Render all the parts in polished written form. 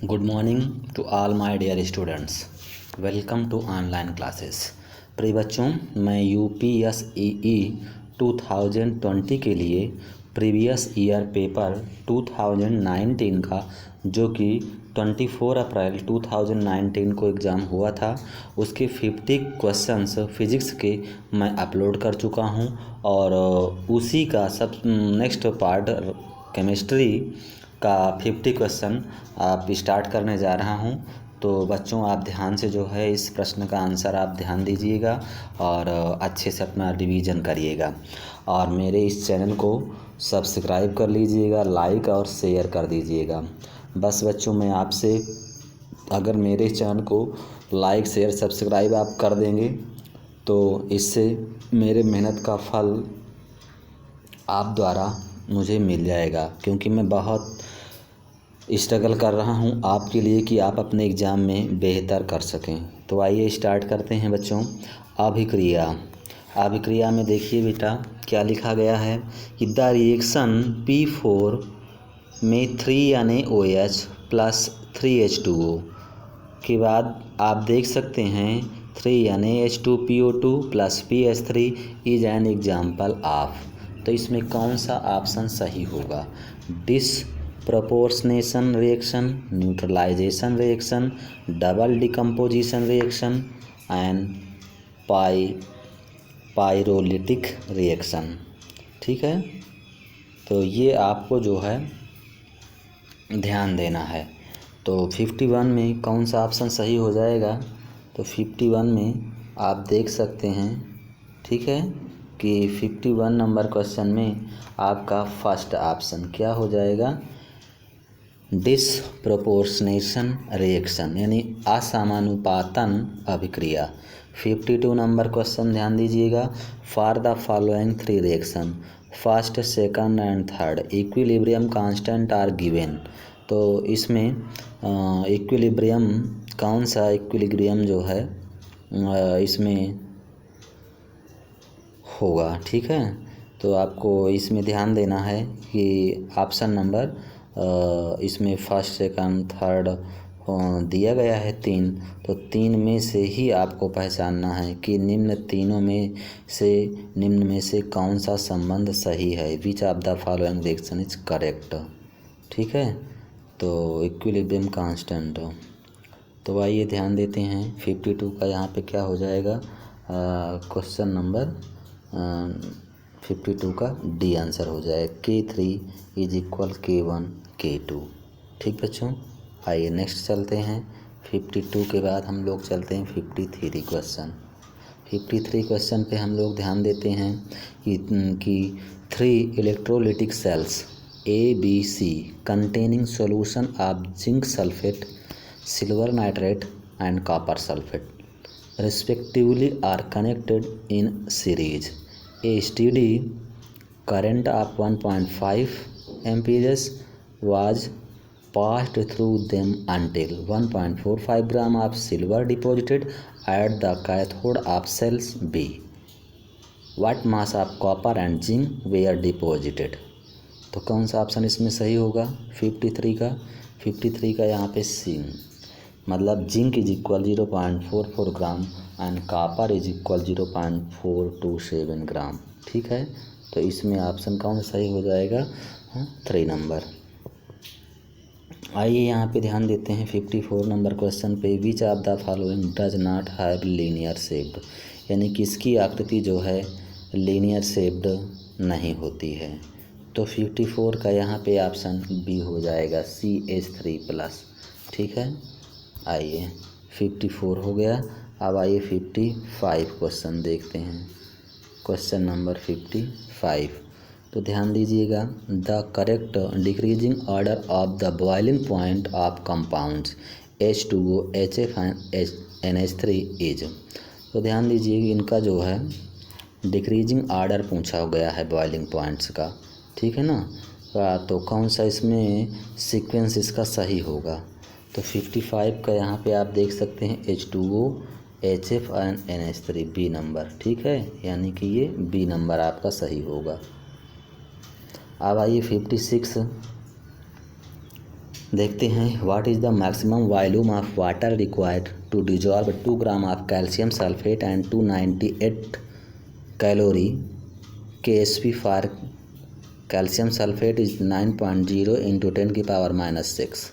Good morning to all my dear students. Welcome to online classes. प्रिय बच्चों, मैं UPSEE 2020 के लिए प्रीवियस ईयर पेपर 2019 का, जो कि 24 अप्रैल 2019 को एग्ज़ाम हुआ था, उसके 50 क्वेश्चंस फिज़िक्स के मैं अपलोड कर चुका हूं और उसी का सब नेक्स्ट पार्ट केमिस्ट्री का 50 क्वेश्चन आप स्टार्ट करने जा रहा हूं। तो बच्चों, आप ध्यान से जो है इस प्रश्न का आंसर आप ध्यान दीजिएगा और अच्छे से अपना रिवीजन करिएगा और मेरे इस चैनल को सब्सक्राइब कर लीजिएगा, लाइक और शेयर कर दीजिएगा। बस बच्चों, मैं आपसे, अगर मेरे चैनल को लाइक शेयर सब्सक्राइब आप कर देंगे तो इससे मेरे मेहनत का फल आप द्वारा मुझे मिल जाएगा, क्योंकि मैं बहुत स्ट्रगल कर रहा हूं आपके लिए कि आप अपने एग्ज़ाम में बेहतर कर सकें। तो आइए स्टार्ट करते हैं बच्चों। अभिक्रिया में देखिए बेटा क्या लिखा गया है कि द रिएक्शन P4 में 3NaOH प्लस 3H2O के बाद आप देख सकते हैं 3NaH2PO2 plus PH3 is an example of. तो इसमें कौन सा ऑप्शन सही होगा? Disproportionation reaction, neutralisation reaction, double decomposition reaction and pyrolytic reaction. ठीक है, तो ये आपको जो है ध्यान देना है। तो 51 में कौन सा ऑप्शन सही हो जाएगा? तो 51 में आप देख सकते हैं, ठीक है, कि 51 नंबर क्वेश्चन में आपका फर्स्ट ऑप्शन क्या हो जाएगा? डिसप्रोपोर्शनेशन रिएक्शन, यानी असमानुपातन अभिक्रिया। 52 नंबर क्वेश्चन ध्यान दीजिएगा। For the following 3 reaction, first, second and third, equilibrium constant are given. तो इसमें इक्विलिब्रियम, कौन सा इक्विलिब्रियम जो है इसमें होगा? ठीक है, तो आपको इसमें ध्यान देना है कि ऑप्शन नंबर इसमें फर्स्ट सेकंड थर्ड दिया गया है 3, तो 3 में से ही आपको पहचानना है कि निम्न में से कौन सा संबंध सही है। विच of the following reaction is correct. ठीक है, तो इक्विलिब्रियम कांस्टेंट। तो आइए ध्यान देते हैं 52 का यहाँ पे क्या हो जाएगा। क्वेश्चन नंबर 52 का डी आंसर हो जाएगा। K3 is equal K1 K2। ठीक बच्चों, आइए नेक्स्ट चलते हैं। 52 के बाद हम लोग चलते हैं 53 क्वेश्चन। 53 क्वेश्चन पे हम लोग ध्यान देते हैं कि 3 electrolytic cells ABC containing solution of zinc sulfate, silver nitrate and copper sulfate respectively are connected in series. A steady current of 1.5 amperes was passed through them until 1.45 gram of silver deposited at the cathode of cells B. What mass of copper and zinc were deposited? तो कौन सा option इसमें सही होगा 53 का यहाँ पे सी, मतलब zinc is equal 0.44 gram and copper is equal 0.427 ग्राम। ठीक है, तो इसमें ऑप्शन कौन सा सही हो जाएगा? 3 नंबर। आइए यहाँ पे ध्यान देते हैं 54 नंबर क्वेश्चन पे। विच of the following does not have linear shaped, यानी किसकी आकृति जो है लीनियर शेप्ड नहीं होती है। तो 54 का यहाँ पे ऑप्शन बी हो जाएगा CH3 प्लस। ठीक है, आइए 54 हो गया। अब आइए 55 क्वेश्चन देखते हैं। क्वेश्चन नंबर 55, तो ध्यान दीजिएगा। The correct decreasing order of the boiling point of compounds H2O, HF and NH3 is. तो ध्यान दीजिए कि इनका जो है डिक्रीजिंग ऑर्डर पूछा गया है बॉइलिंग पॉइंट्स का। ठीक है ना, तो कौन सा इसमें सीक्वेंस इसका सही होगा? तो 55 का यहाँ पे आप देख सकते हैं H2O, HF and NH3 B number. ठीक है, यानी कि ये बी नंबर आपका सही होगा। अब आइए 56 देखते हैं what is the maximum volume of water required to dissolve 2 gram of calcium sulphate and 298 calorie KSP for calcium sulphate is 9.0 into 10⁻⁻6।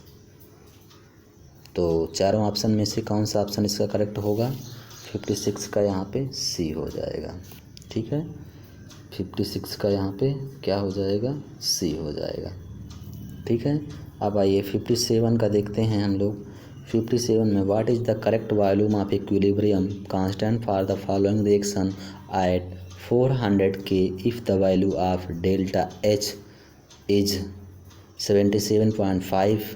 तो चारों ऑप्शन में से कौन सा ऑप्शन इसका करेक्ट होगा? 56 का यहाँ पे सी हो जाएगा। ठीक है, 56 का यहाँ पे क्या हो जाएगा? सी हो जाएगा। ठीक है, अब आइए 57 का देखते हैं हम लोग। 57 में what is the correct volume of equilibrium constant for the following reaction at 400 K if the value of delta H is 77.5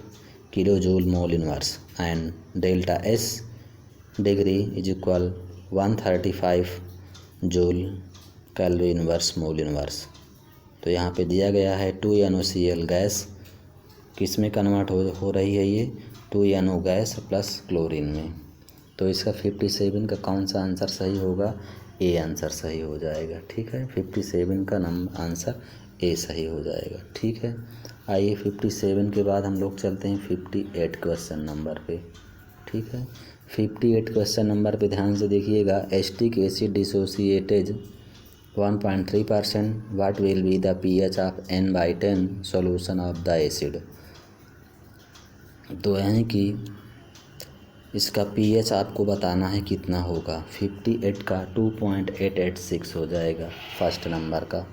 kilo joule mole inverse and delta S degree is equal 135 joule calorie inverse mole inverse. तो यहाँ पे दिया गया है 2NaOCl gas किस में convert हो रही है? ये 2NO गैस प्लस क्लोरीन में। तो इसका 57 का कौन सा आंसर सही होगा? ए आंसर सही हो जाएगा। ठीक है, 57 का आंसर ए सही हो जाएगा। ठीक है, आइए 57 के बाद हम लोग चलते हैं 58 क्वेश्चन नंबर पे। ठीक है, 58 क्वेश्चन नंबर पे ध्यान से देखिएगा। Acetic acid dissociates 1.3%, what will be the pH of N/10 solution of the acid. तो यानी कि इसका pH आपको बताना है कितना होगा। 58 का 2.886 हो जाएगा फर्स्ट नंबर का।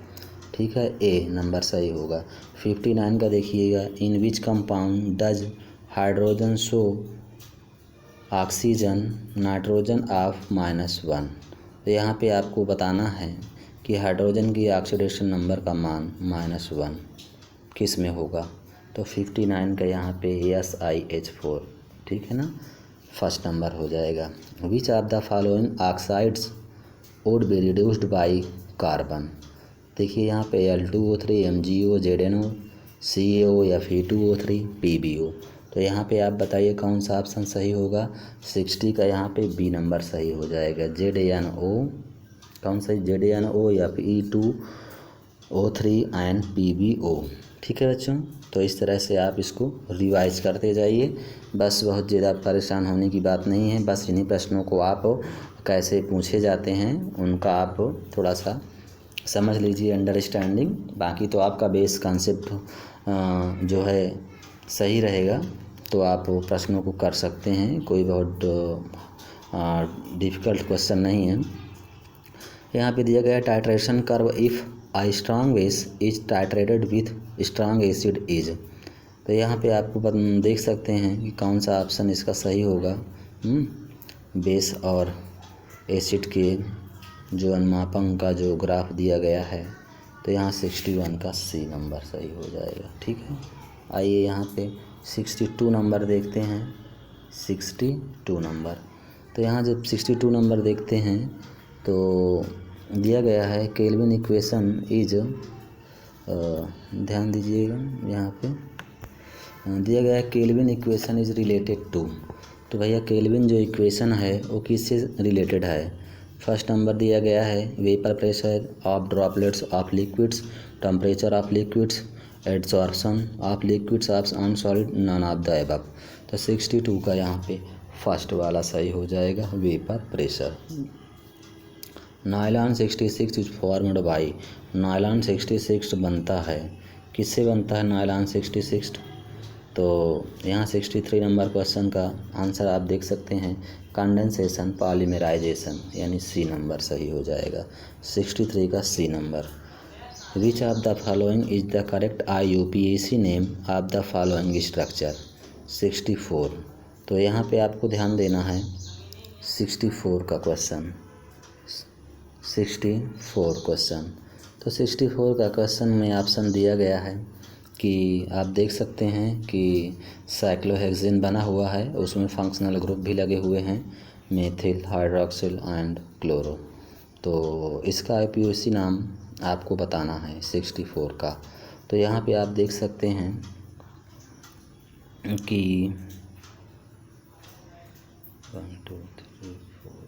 ठीक है, ए नंबर सही होगा। 59 का देखिएगा, in which compound does hydrogen show oxygen nitrogen of -1। तो यहाँ पे आपको बताना है कि हाइड्रोजन की ऑक्सीडेशन नंबर का मान -1 किस में होगा। तो 59 का यहाँ पे SiH4। ठीक है ना, फर्स्ट नंबर हो जाएगा। विच of the following oxides would be reduced by carbon. देखिए यहाँ पे Al2O3 MgO ZnO CaO या Fe2O3 PbO। तो यहाँ पे आप बताइए कौन सा ऑप्शन सही होगा। 60 का यहाँ पे बी नंबर सही हो जाएगा। ZnO कौन सा? ZnO या Fe2O3 एंड PbO। ठीक है बच्चों, तो इस तरह से आप इसको रिवाइज करते जाइए। बस बहुत ज़्यादा परेशान होने की बात नहीं है। बस इन्हीं प्रश्नों को आप कैसे पूछे जाते हैं उनका आप थोड़ा सा समझ लीजिए, अंडरस्टैंडिंग। बाकी तो आपका बेस कॉन्सेप्ट जो है सही रहेगा तो आप प्रश्नों को कर सकते हैं। कोई बहुत डिफ़िकल्ट क्वेश्चन नहीं है। यहाँ पे दिया गया titration curve if a strong base is titrated with strong acid is. तो यहाँ पे आपको देख सकते हैं कि कौन सा ऑप्शन इसका सही होगा। बेस और एसिड के जो अनुमापन का जो ग्राफ दिया गया है, तो यहाँ 61 का सी नंबर सही हो जाएगा। ठीक है, आइए यहाँ पे 62 नंबर देखते हैं। 62 नंबर, तो यहाँ जब 62 नंबर देखते हैं तो दिया गया है केल्विन इक्वेशन इज, ध्यान दीजिएगा यहाँ पे दिया गया है Kelvin equation is related to. तो भैया केल्विन जो इक्वेशन है वो किससे रिलेटेड है? फर्स्ट नंबर दिया गया है vapour pressure of droplets of liquids, temperature of liquids, adsorption of liquids of on solid, none of the above. तो 62 का यहाँ पे फर्स्ट वाला सही हो जाएगा, vapour pressure. Nylon 66 is formed by, nylon 66 बनता है किससे बनता है नायलॉन 66? तो यहाँ 63 नंबर क्वेश्चन का आंसर आप देख सकते हैं, कंडेंसेशन पॉलीमराइजेशन, यानी सी नंबर सही हो जाएगा। 63 का C number. Which of the following is the correct IUPAC name of the following structure. 64। तो यहाँ पे आपको ध्यान देना है 64 का क्वेश्चन, 64 क्वेश्चन। तो 64 का क्वेश्चन में ऑप्शन दिया गया है कि आप देख सकते हैं कि साइक्लोहेक्सेन बना हुआ है, उसमें फंक्शनल ग्रुप भी लगे हुए हैं, मेथिल, हाइड्रोक्सिल एंड क्लोरो। तो इसका IUPAC नाम आपको बताना है 64 का। तो यहाँ पे आप देख सकते हैं कि 1 2 3 4,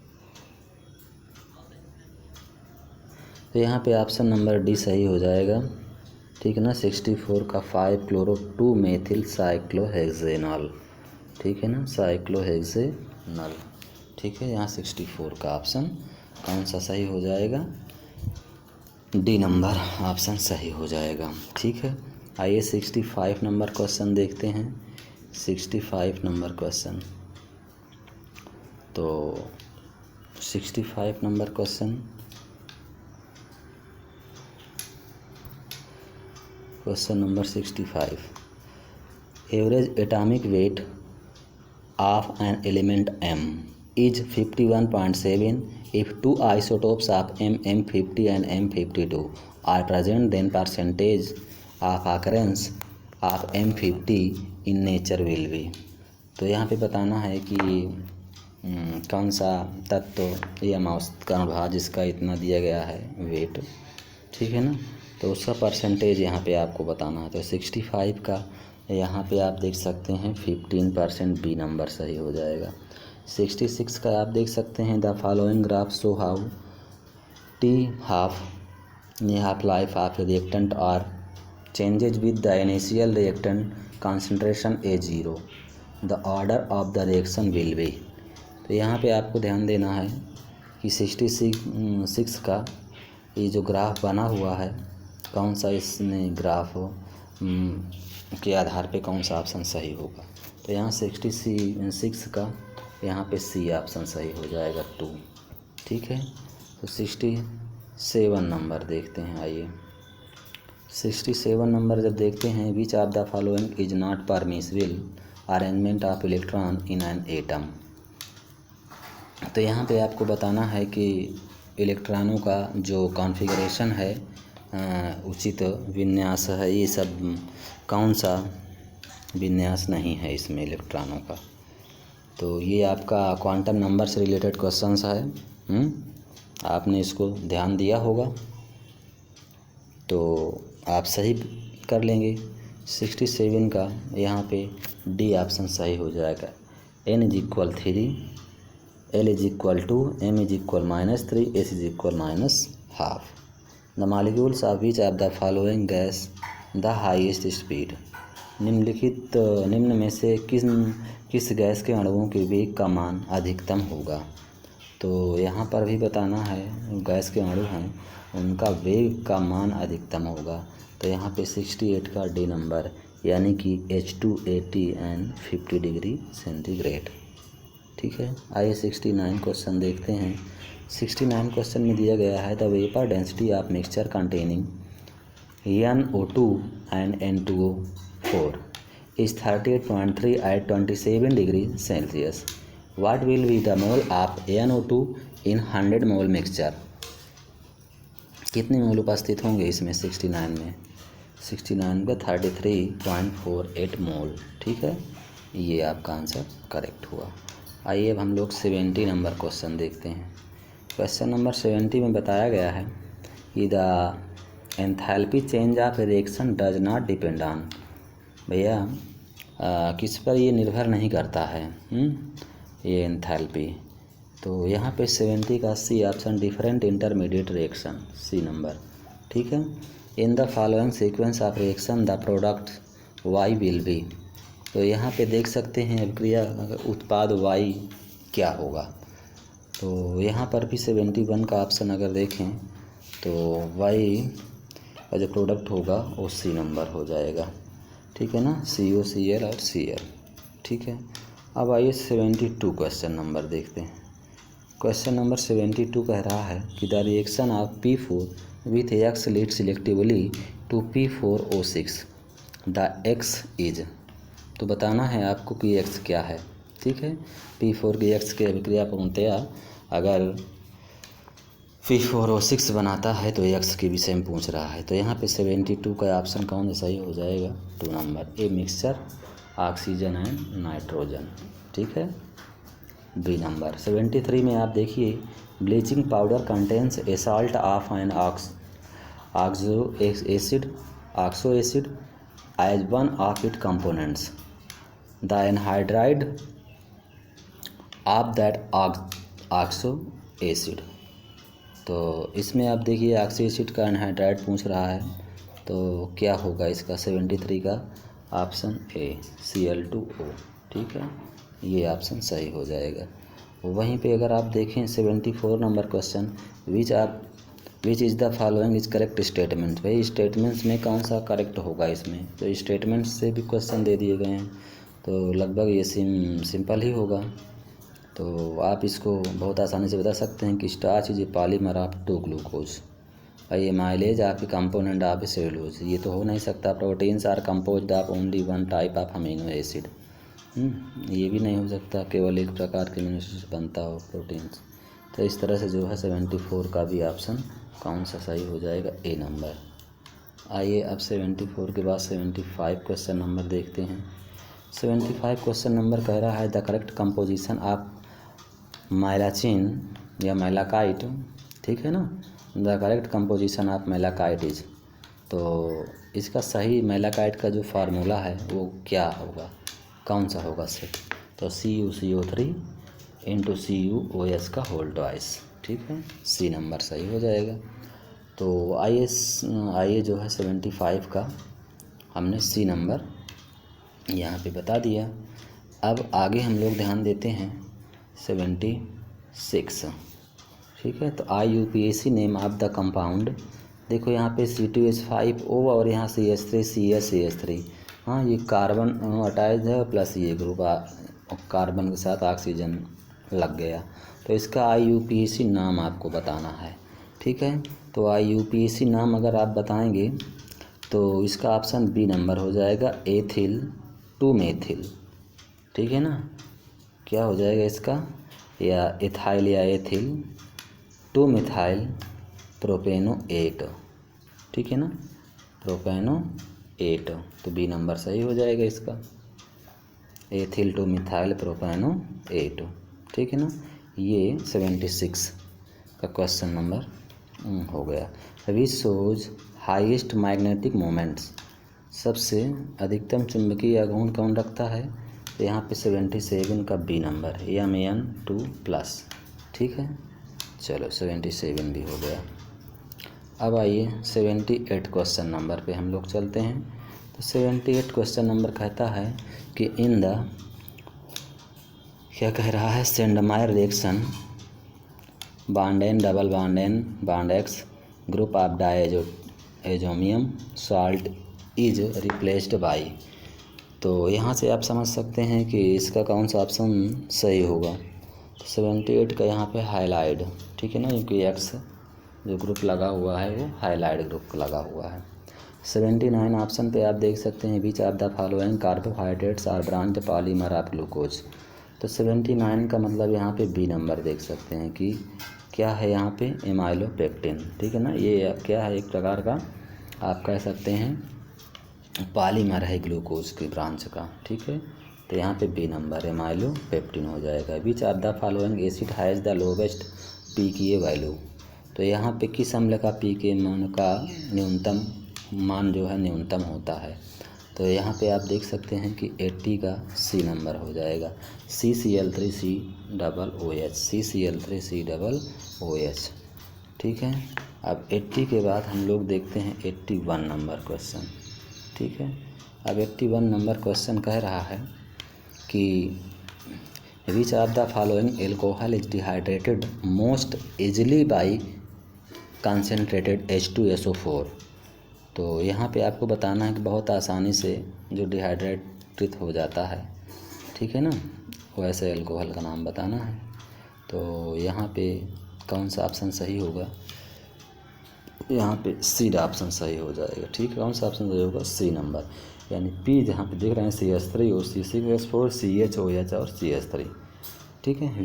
तो यहाँ पे ऑप्शन नंबर डी सही हो जाएगा। ठीक है ना। 64 का 5 क्लोरो 2 मेथिल साइक्लोहेक्सेनॉल, ठीक है ना, साइक्लोहेक्सेनॉल, ठीक है। यहाँ 64 का ऑप्शन कौन सा सही हो जाएगा, डी नंबर ऑप्शन सही हो जाएगा, ठीक है। आइए 65 नंबर क्वेश्चन देखते हैं। 65 नंबर क्वेश्चन, तो 65 number question number 65, average atomic weight of an element M is 51.7 if two isotopes of M50 and M52 are present, then percentage of occurrence of M50 in nature will be। तो यहाँ पे बताना है कि कौन सा तत्व या औसत का अनुभाग जिसका इतना दिया गया है वेट, ठीक है ना, तो उसका परसेंटेज यहाँ पे आपको बताना है। तो 65 का यहाँ पे आप देख सकते हैं 15%, बी नंबर सही हो जाएगा। 66 का आप देख सकते हैं the following graph show how T half life of reactant और changes with the initial reactant concentration A0, the order of the reaction will be. तो यहाँ पे आपको ध्यान देना है कि 66 का ये जो ग्राफ बना हुआ है कौन सा इसमें ग्राफ हो के आधार पे कौन सा ऑप्शन सही होगा। तो यहाँ 66 का यहाँ पे सी ऑप्शन सही हो जाएगा 2, ठीक है। तो 67 नंबर देखते हैं। आइए 67 नंबर जब देखते हैं, which of the following is not permissible arrangement of electron in an atom. तो यहाँ पे आपको बताना है कि इलेक्ट्रॉनों का जो कॉन्फ़िगरेशन है, उचित विन्यास है, ये सब कौन सा विन्यास नहीं है इसमें इलेक्ट्रॉनों का। तो ये आपका क्वांटम नंबर से रिलेटेड क्वेश्चंस है, आपने इसको ध्यान दिया होगा तो आप सही कर लेंगे। 67 का यहाँ पे डी ऑप्शन सही हो जाएगा। n = 3, L = 2, M = -3, S = -12। The molecules of which of the following gas the highest speed. निम्न में से किस गैस के अणुओं के वेग का मान अधिकतम होगा। तो यहाँ पर भी बताना है गैस के अणु हैं उनका वेग का मान अधिकतम होगा। तो यहाँ पे 68 का डी नंबर यानी कि H2 80 एंड 50 डिग्री सेंटीग्रेड, ठीक है। आइए 69 क्वेश्चन देखते हैं। 69 क्वेश्चन में दिया गया है the vapour density of mixture containing NO2 and N2O4 is 38.3 at 27 degree Celsius. What will be the mole of NO2 in 100 mole mixture? कितने मोल उपस्थित होंगे इसमें 69 में? 69 का 33.48 मोल, ठीक है। ये आपका आंसर करेक्ट हुआ। आइए अब हम लोग 70 नंबर क्वेश्चन देखते हैं। क्वेश्चन नंबर 70 में बताया गया है कि the enthalpy change of reaction does not depend on. भैया किस पर ये निर्भर नहीं करता है ये एंथैल्पी। तो यहाँ पे 70 का C option different intermediate reaction, C number, ठीक है। In the following sequence of reaction the product Y will be. तो यहाँ पे देख सकते हैं अभिक्रिया उत्पाद वाई क्या होगा। तो यहाँ पर भी 71 का ऑप्शन अगर देखें तो वाई का जो प्रोडक्ट होगा वो सी नंबर हो जाएगा, ठीक है ना, COCl और Cl, ठीक है। अब आइए 72 क्वेश्चन नंबर देखते हैं। क्वेश्चन नंबर 72 कह रहा है कि the reaction of P4 with X lead selectively to P4O6 the X is. तो बताना है आपको कि X क्या है, ठीक है। P4 की X के अभिक्रिया पूर्णतया अगर P4O6 बनाता है तो X के विषय में पूछ रहा है। तो यहाँ पे 72 का ऑप्शन कौन सा सही हो जाएगा, 2 नंबर, a mixture oxygen and nitrogen, ठीक है, बी नंबर। 73 में आप देखिए bleaching powder contains a salt of an oxo acid as one of it components the anhydride of that oxo acid. तो इसमें आप देखिए ऑक्सी एसिड का एनहाइड्राइड पूछ रहा है तो क्या होगा इसका 73 का ऑप्शन ए Cl2O। ठीक है, ये ऑप्शन सही हो जाएगा। वहीं पे अगर आप देखें 74 number question, which is the following is correct statement. भाई स्टेटमेंट्स में कौन सा करेक्ट होगा इसमें, तो स्टेटमेंट्स से भी क्वेश्चन दे दिए गए हैं, तो लगभग ये सिंपल ही होगा। तो आप इसको बहुत आसानी से बता सकते हैं कि starch is a polymer of 2 glucose. भाई ये amylose of a component of a cellulose, ये तो हो नहीं सकता। Proteins are composed of only one type of amino acid, ये भी नहीं हो सकता केवल एक प्रकार के अमीनो एसिड से बनता हो प्रोटीन्स। तो इस तरह से जो है 74 का भी ऑप्शन कौन सा सही हो जाएगा, ए नंबर। आइए अब 74 के बाद 75 क्वेश्चन नंबर देखते हैं। 75 क्वेश्चन नंबर कह रहा है the correct composition of malachite या माइलाकाइट। ठीक है ना, the correct composition of malachite is. तो इसका सही माइलाकाइट का जो फार्मूला है वो क्या होगा, कौन सा होगा सेट, तो CuCO3 इंटू CuOH का होल ट्वाइस। ठीक है, सी नंबर सही हो जाएगा। तो आइए जो है 75 का हमने सी नंबर यहाँ पे बता दिया। अब आगे हम लोग ध्यान देते हैं 76। ठीक है, तो IUPAC name of the compound. देखो यहाँ पे C2H5O और यहाँ CH3CH3। हाँ, ये कार्बन अटैच है प्लस ये ग्रुप कार्बन के साथ ऑक्सीजन लग गया, तो इसका IUPAC नाम आपको बताना है। ठीक है, तो IUPAC नाम अगर आप बताएंगे तो इसका ऑप्शन बी नंबर हो जाएगा, एथिल टू मेथिल। ठीक है ना, क्या हो जाएगा इसका, या एथाइल या एथिल टू मिथाइल प्रोपेनोएट। ठीक है ना, प्रोपेनोएट, तो बी नंबर सही हो जाएगा इसका, एथिल टू मिथाइल प्रोपेनोएट। ठीक है ना, ये 76 का क्वेश्चन नंबर हो गया। Which shows highest magnetic moments, सबसे अधिकतम चुंबकीय आघूर्ण कौन रखता है, तो यहाँ पे 77 का बी नंबर Mn2+। ठीक है, चलो 77 भी हो गया। अब आइए 78 क्वेश्चन नंबर पे हम लोग चलते हैं। तो 78 क्वेश्चन नंबर कहता है कि इन द, क्या कह रहा है, Sandmeyer reaction bond N double bond N bond X group of diazonium salt is replaced by. तो यहाँ से आप समझ सकते हैं कि इसका कौन सा ऑप्शन सही होगा। 78 का यहाँ पे हाईलाइट। ठीक है ना, क्योंकि X जो ग्रुप लगा हुआ है वो हाईलाइट ग्रुप लगा हुआ है। 79 ऑप्शन पे आप देख सकते हैं which of the following carbohydrates are branch polymer of glucose. तो 79 का मतलब यहाँ पे बी नंबर देख सकते हैं कि क्या है यहाँ पे, एमाइलोपेक्टिन। ठीक है ना, ये क्या है, एक प्रकार का आप कह सकते हैं पॉलीमर है ग्लूकोज की ब्रांच का। ठीक है, तो यहाँ पे बी नंबर एमाइलोपेक्टिन हो जाएगा। विच of the following acid has the lowest pKa value. तो यहाँ पे किस अम्ल का pKa मान का न्यूनतम मान जो है न्यूनतम होता है, तो यहाँ पे आप देख सकते हैं कि 80 का सी नंबर हो जाएगा, CCl3COOH, CCl3COOH। ठीक है, अब 80 के बाद हम लोग देखते हैं 81 नंबर क्वेश्चन। ठीक है, अब 81 नंबर क्वेश्चन कह रहा है कि विच of the following alcohol is dehydrated most easily by concentrated H2SO4। तो यहाँ पे आपको बताना है कि बहुत आसानी से जो डिहाइड्रेटेड हो जाता है, ठीक है ना, वैसे अल्कोहल का नाम बताना है। तो यहाँ पे कौन सा ऑप्शन सही होगा, यहाँ पे सी ऑप्शन सही हो जाएगा। ठीक है, कौन सा ऑप्शन सही होगा, सी नंबर, यानी पी जहाँ पे देख रहे हैं CH3 और C6H4 CHOH और CH3। ठीक है,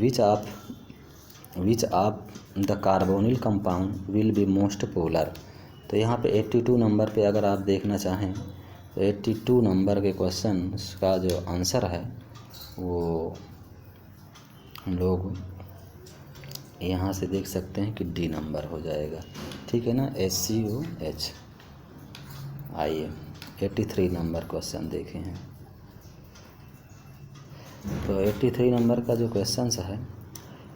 विच of the carbonyl compound will be most polar. तो यहाँ पे 82 नंबर पे अगर आप देखना चाहें तो 82 नंबर के क्वेश्चन का जो आंसर है वो हम लोग यहाँ से देख सकते हैं कि डी नंबर हो जाएगा। ठीक है ना, HCOH। आइए 83 नंबर क्वेश्चन देखे हैं। तो 83 नंबर का जो क्वेश्चन है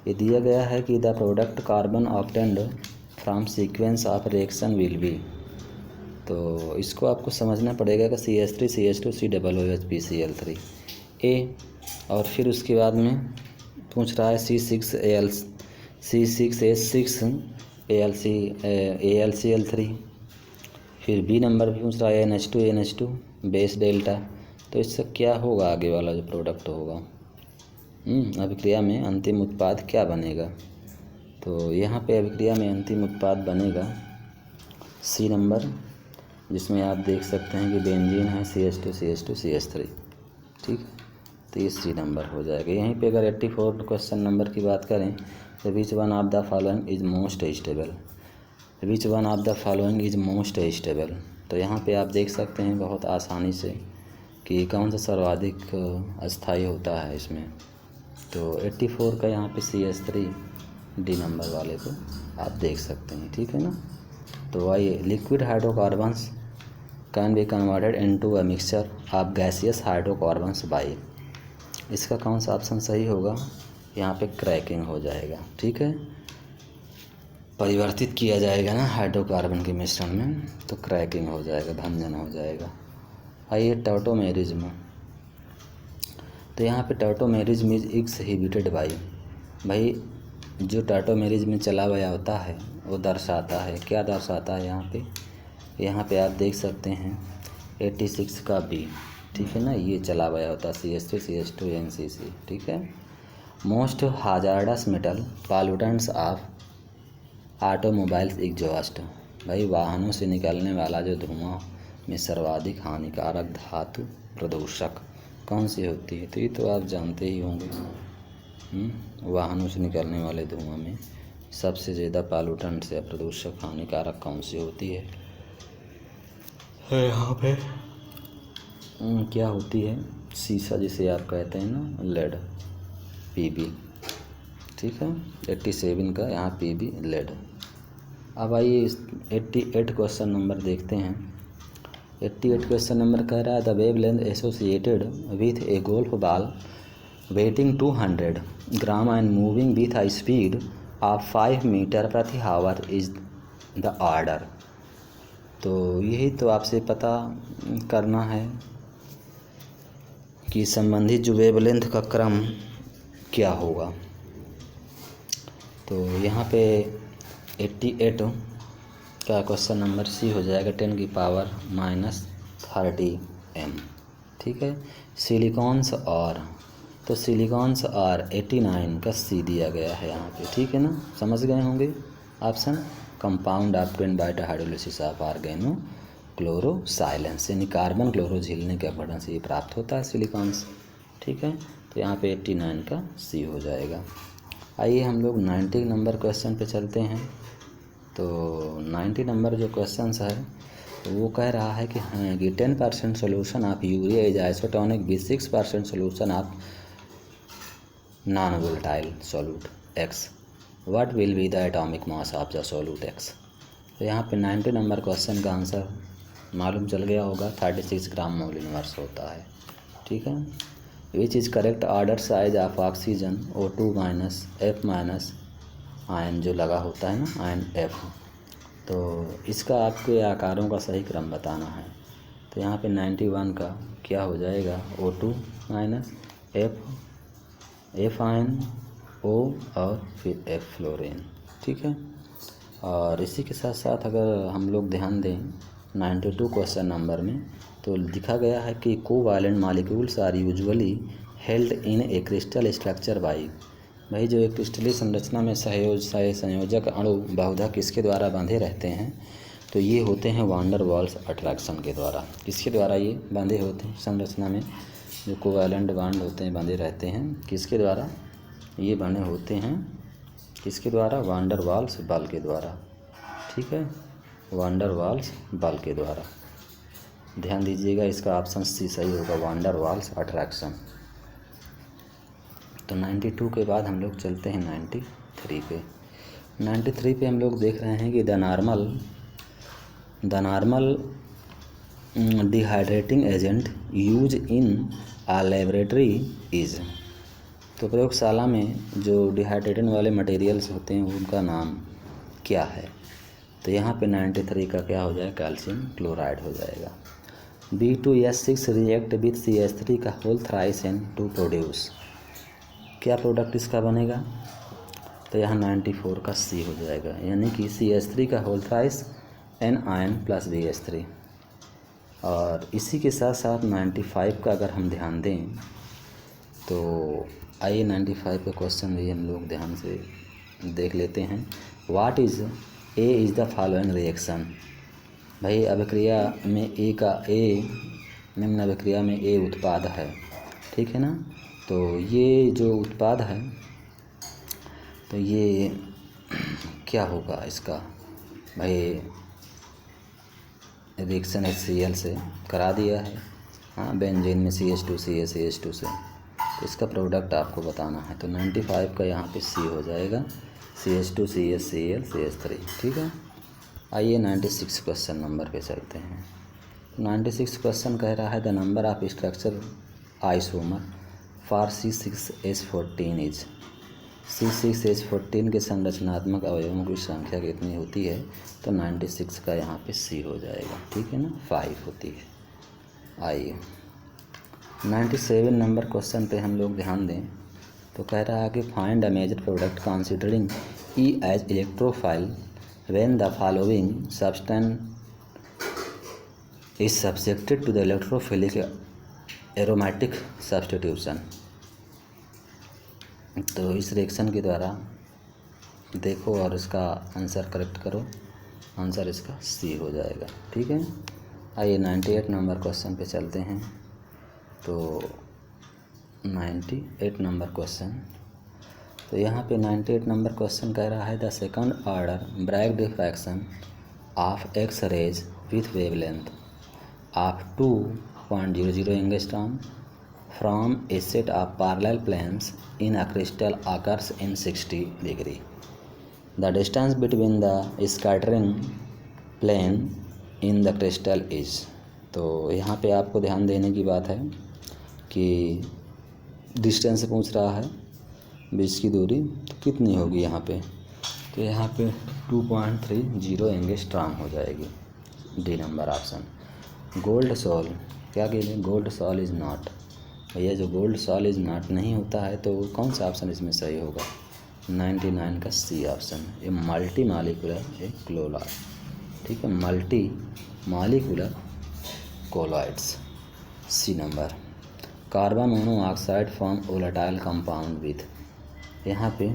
ये दिया गया है कि the product carbon obtained from sequence of reaction will be. तो इसको आपको समझना पड़ेगा कि CH3 CH2 COOH PCl3 ए, और फिर उसके बाद में पूछ रहा है C6H6 AlCl3, फिर बी नंबर भी पूछ रहा है NH2 बेस डेल्टा। तो इससे क्या होगा आगे वाला जो प्रोडक्ट होगा, अभिक्रिया में अंतिम उत्पाद क्या बनेगा। तो यहाँ पे अभिक्रिया में अंतिम उत्पाद बनेगा सी नंबर, जिसमें आप देख सकते हैं कि बेंजीन है CH2 CH2 CH3, ठीक है। तो ये सी नंबर हो जाएगा। यहीं पे अगर 84 क्वेश्चन नंबर की बात करें तो which one of the following is most stable, which one of the following is most stable. तो यहाँ पे आप देख सकते हैं बहुत आसानी से कि कौन सा सर्वाधिक अस्थायी होता है इसमें। तो 84 का यहाँ पे CH3 डी नंबर वाले को आप देख सकते हैं, ठीक है ना। तो आइए, liquid hydrocarbons can be converted into a mixture of gaseous hydrocarbons by, इसका कौन सा ऑप्शन सही होगा, यहाँ पे क्रैकिंग हो जाएगा, ठीक है। परिवर्तित किया जाएगा ना हाइड्रोकार्बन के मिश्रण में, तो क्रैकिंग हो जाएगा, भंजन हो जाएगा। आइए टॉटोमेरिज्म, तो यहाँ पे टॉटोमेरिज्म इज एक्सहिबिटेड बाय, भाई जो टॉटोमेरिज्म में चला गया होता है वो दर्शाता है, क्या दर्शाता है यहाँ पे आप देख सकते हैं 86 का बी, ठीक है ना। ये चला गया होता है CH3 CH2 NCC, ठीक है। Most hazardous metal pollutants of automobiles exhaust, भाई वाहनों से निकलने वाला जो धुआं में सर्वाधिक हानिकारक धातु प्रदूषक कौन सी होती है। तो ये तो आप जानते ही होंगे, वाहनों से निकलने वाले धुआं में सबसे ज़्यादा पॉल्यूटेंट्स या प्रदूषक हानिकारक कौन सी होती है। यहाँ पे क्या होती है, सीसा जिसे आप कहते हैं ना, लेड PB, ठीक है। 87 का यहाँ PB लेड। अब आइए 88 क्वेश्चन नंबर देखते हैं। 88 क्वेश्चन नंबर कह रहा है the wavelength associated with a golf ball weighing 200 gram and moving with a speed of 5 metre प्रति हावर इज द ऑर्डर। तो यही तो आपसे पता करना है कि संबंधित जो वेवलेंथ का क्रम क्या होगा। तो यहाँ पे 88 का क्वेश्चन नंबर सी हो जाएगा 10⁻⁻30 m, ठीक है। सिलिकॉन्स और, तो सिलिकॉन्स और 89 का सी दिया गया है यहाँ पे, ठीक है ना, समझ गए होंगे। Option compound of twin by hydrolysis of organochlorosilanes, यानी कार्बन क्लोरो झिलने के अपघटन से ये प्राप्त होता है सिलिकॉन्स, ठीक है। तो यहाँ पे 89 का सी हो जाएगा। आइए हम लोग 90 नंबर क्वेश्चन पे चलते हैं। तो 90 नंबर जो क्वेश्चन है वो कह रहा है कि 10% solution of urea is isotonic with 6% solution of non volatile solute X, what will be the atomic mass of the solute X। तो यहाँ पे 90 नंबर क्वेश्चन का आंसर मालूम चल गया होगा, 36 ग्राम मोल इनवर्स होता है, ठीक है। Which is correct order size of oxygen O2 minus F minus ion जो लगा होता है ना, आयन F। तो इसका आपके आकारों का सही क्रम बताना है। तो यहाँ पे 91 का क्या हो जाएगा, O2 minus F ion O और फिर F फ्लोरीन, ठीक है। और इसी के साथ साथ अगर हम लोग ध्यान दें 92 क्वेश्चन नंबर में, तो लिखा गया है कि covalent molecules are usually held in a crystal structure by, भाई जो एक क्रिस्टलीय संरचना में संयोजक अणु बहुधा किसके द्वारा बांधे रहते हैं। तो ये होते हैं वांडर वाल्स अट्रैक्शन के द्वारा। किसके द्वारा ये बांधे होते हैं, संरचना में जो कोवैलेंट बॉन्ड होते हैं बांधे रहते हैं, किसके द्वारा ये बने होते हैं, किसके द्वारा, वांडर वाल्स बल के द्वारा, ठीक है, वांडर वाल्स बल के द्वारा। ध्यान दीजिएगा, इसका ऑप्शन सी सही होगा, वांडर वाल्स अट्रैक्शन। तो 92 के बाद हम लोग चलते हैं 93 पे। 93 पे हम लोग देख रहे हैं कि the normal dehydrating agent use in a laboratory is. तो प्रयोगशाला में जो डिहाइड्रेटेड वाले मटेरियल्स होते हैं उनका नाम क्या है। तो यहाँ पे 93 का क्या हो जाएगा, कैल्शियम क्लोराइड हो जाएगा। B2S6 रिएक्ट विथ CH3 का whole thrice N to produce, क्या प्रोडक्ट इसका बनेगा, तो यहाँ 94 का C हो जाएगा, यानी कि CH3 का whole thrice N ion plus BH3। और इसी के साथ साथ 95 का अगर हम ध्यान दें तो आइए 95 का क्वेश्चन भी हम लोग ध्यान से देख लेते हैं। What is is the following reaction. भाई अभिक्रिया में निम्न अभिक्रिया में ए उत्पाद है, ठीक है ना। तो ये जो उत्पाद है तो ये क्या होगा इसका, भाई रिएक्शन HCl से करा दिया है, हाँ बेंजीन में CH2 CH2 से, तो इसका प्रोडक्ट आपको बताना है। तो 95 का यहाँ पे C हो जाएगा, CH2 CH CH3, ठीक है। आइए 96 क्वेश्चन नंबर पे चलते हैं। 96 क्वेश्चन कह रहा है the number of structure isomer for C6H14 is, C6H14 के संरचनात्मक अवयवों की संख्या कितनी होती है, तो 96 का यहाँ पे C हो जाएगा, ठीक है ना, 5 होती है। आइए 97 नंबर क्वेश्चन पे हम लोग ध्यान दें तो कह रहा है कि find a major product considering E as electrophile when the following substance is subjected to the electrophilic aromatic substitution. तो इस रिएक्शन के द्वारा देखो और इसका आंसर करेक्ट करो, आंसर इसका C हो जाएगा, ठीक है। आइए 98 नंबर क्वेश्चन पे चलते हैं। तो 98 नंबर क्वेश्चन, तो यहाँ पे 98 नंबर क्वेश्चन कह रहा है the second order Bragg diffraction of X rays with wavelength of 2.00 angstrom from a set of parallel planes in a crystal occurs in 60 degree. The distance between the scattering plane in the crystal is. तो यहाँ पे आपको ध्यान देने की बात है कि डिस्टेंस पूछ रहा है, बीच की दूरी तो कितनी होगी यहाँ पे, तो यहाँ पे 2.30 एंगस्ट्रॉम हो जाएगी, D number option. Gold sol क्या कीजिए, गोल्ड सॉल इज़ नॉट, भैया जो गोल्ड सॉल इज़ नॉट नहीं होता है तो कौन सा ऑप्शन इसमें सही होगा, 99 का C ऑप्शन। ये मल्टी मालिकुलर एक क्लोराइड, ठीक है, multi molecular colloids, C number. Carbon monoxide form volatile compound with, यहाँ पे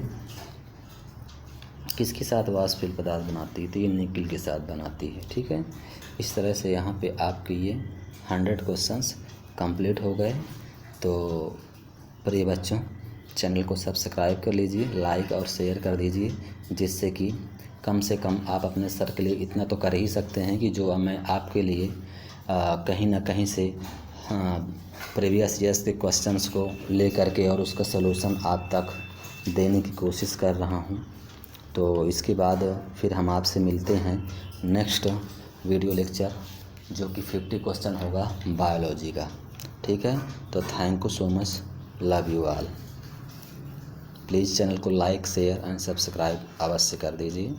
किसके साथ वाष्पशील पदार्थ बनाती है, तो ये निकल के साथ बनाती है, ठीक है। इस तरह से यहाँ पे आपके ये 100 क्वेश्चंस कंप्लीट हो गए। तो प्रिय बच्चों, चैनल को सब्सक्राइब कर लीजिए, लाइक और शेयर कर दीजिए, जिससे कि कम से कम आप अपने सर के लिए इतना तो कर ही सकते हैं कि जो मैं आपके लिए कहीं ना कहीं से प्रीवियस ईयर्स के क्वेश्चंस को ले करके और उसका सलूशन आप तक देने की कोशिश कर रहा हूं। तो इसके बाद फिर हम आपसे मिलते हैं नेक्स्ट वीडियो लेक्चर, जो कि 50 क्वेश्चन होगा बायोलॉजी का, ठीक है। तो thank you so much, love you all. Please channel को लाइक शेयर एंड सब्सक्राइब अवश्य कर दीजिए।